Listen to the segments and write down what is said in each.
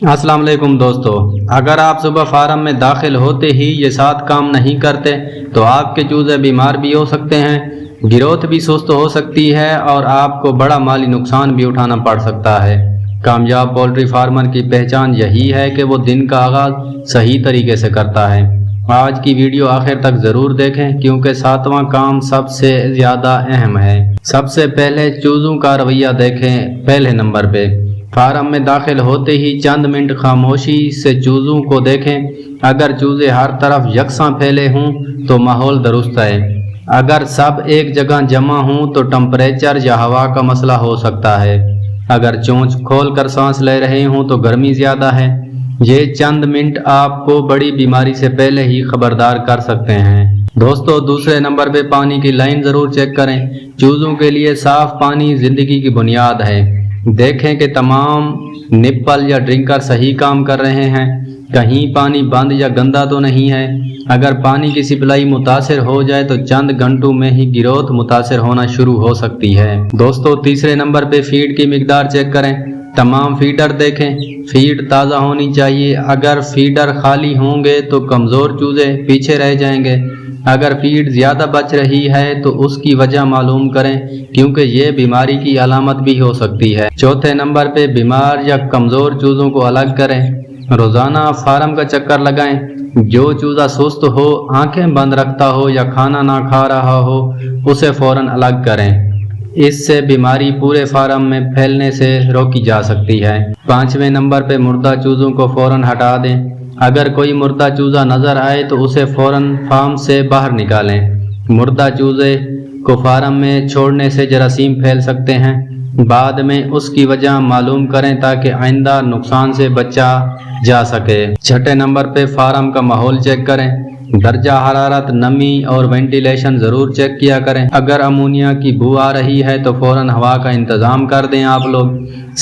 السلام علیکم دوستو، اگر آپ صبح فارم میں داخل ہوتے ہی یہ 7 کام نہیں کرتے تو آپ کے چوزے بیمار بھی ہو سکتے ہیں، گروتھ بھی سست ہو سکتی ہے اور آپ کو بڑا مالی نقصان بھی اٹھانا پڑ سکتا ہے۔ کامیاب پولٹری فارمر کی پہچان یہی ہے کہ وہ دن کا آغاز صحیح طریقے سے کرتا ہے۔ آج کی ویڈیو آخر تک ضرور دیکھیں کیونکہ 7واں کام سب سے زیادہ اہم ہے۔ سب سے پہلے چوزوں کا رویہ دیکھیں۔ پہلے نمبر پہ فارم میں داخل ہوتے ہی چند منٹ خاموشی سے چوزوں کو دیکھیں۔ اگر چوزے ہر طرف یکساں پھیلے ہوں تو ماحول درست ہے۔ اگر سب ایک جگہ جمع ہوں تو ٹمپریچر یا ہوا کا مسئلہ ہو سکتا ہے۔ اگر چونچ کھول کر سانس لے رہے ہوں تو گرمی زیادہ ہے۔ یہ چند منٹ آپ کو بڑی بیماری سے پہلے ہی خبردار کر سکتے ہیں۔ دوستو، دوسرے نمبر پہ پانی کی لائن ضرور چیک کریں۔ چوزوں کے لیے صاف پانی زندگی کی بنیاد ہے۔ دیکھیں کہ تمام نپل یا ڈرنکر صحیح کام کر رہے ہیں، کہیں پانی بند یا گندا تو نہیں ہے۔ اگر پانی کی سپلائی متاثر ہو جائے تو چند گھنٹوں میں ہی گروتھ متاثر ہونا شروع ہو سکتی ہے۔ دوستو، تیسرے نمبر پہ فیڈ کی مقدار چیک کریں۔ تمام فیڈر دیکھیں، فیڈ تازہ ہونی چاہیے۔ اگر فیڈر خالی ہوں گے تو کمزور چوزے پیچھے رہ جائیں گے۔ اگر فیڈ زیادہ بچ رہی ہے تو اس کی وجہ معلوم کریں کیونکہ یہ بیماری کی علامت بھی ہو سکتی ہے۔ چوتھے نمبر پہ بیمار یا کمزور چوزوں کو الگ کریں۔ روزانہ فارم کا چکر لگائیں۔ جو چوزہ سست ہو، آنکھیں بند رکھتا ہو یا کھانا نہ کھا رہا ہو اسے فوراً الگ کریں۔ اس سے بیماری پورے فارم میں پھیلنے سے روکی جا سکتی ہے۔ پانچویں نمبر پہ مردہ چوزوں کو فوراً ہٹا دیں۔ اگر کوئی مردہ چوزہ نظر آئے تو اسے فوراً فارم سے باہر نکالیں۔ مردہ چوزے کو فارم میں چھوڑنے سے جراثیم پھیل سکتے ہیں۔ بعد میں اس کی وجہ معلوم کریں تاکہ آئندہ نقصان سے بچا جا سکے۔ چھٹے نمبر پہ فارم کا ماحول چیک کریں۔ درجہ حرارت، نمی اور وینٹیلیشن ضرور چیک کیا کریں۔ اگر امونیا کی بو آ رہی ہے تو فوراً ہوا کا انتظام کر دیں آپ لوگ۔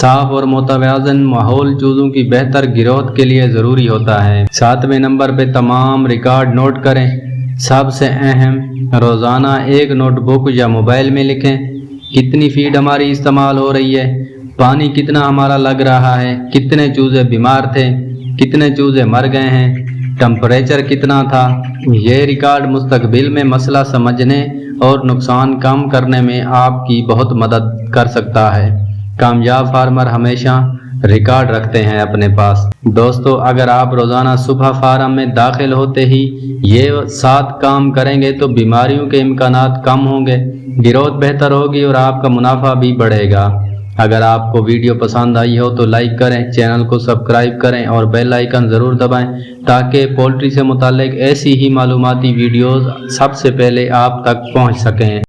صاف اور متوازن ماحول چوزوں کی بہتر گروتھ کے لیے ضروری ہوتا ہے۔ ساتویں نمبر پہ تمام ریکارڈ نوٹ کریں۔ سب سے اہم، روزانہ ایک نوٹ بک یا موبائل میں لکھیں کتنی فیڈ ہماری استعمال ہو رہی ہے، پانی کتنا ہمارا لگ رہا ہے، کتنے چوزے بیمار تھے، کتنے چوزے مر گئے ہیں، ٹمپریچر کتنا تھا۔ یہ ریکارڈ مستقبل میں مسئلہ سمجھنے اور نقصان کم کرنے میں آپ کی بہت مدد کر سکتا ہے۔ کامیاب فارمر ہمیشہ ریکارڈ رکھتے ہیں اپنے پاس۔ دوستو، اگر آپ روزانہ صبح فارم میں داخل ہوتے ہی یہ 7 کام کریں گے تو بیماریوں کے امکانات کم ہوں گے، گروتھ بہتر ہوگی اور آپ کا منافع بھی بڑھے گا۔ اگر آپ کو ویڈیو پسند آئی ہو تو لائک کریں، چینل کو سبسکرائب کریں اور بیل آئیکن ضرور دبائیں تاکہ پولٹری سے متعلق ایسی ہی معلوماتی ویڈیوز سب سے پہلے آپ تک پہنچ سکیں۔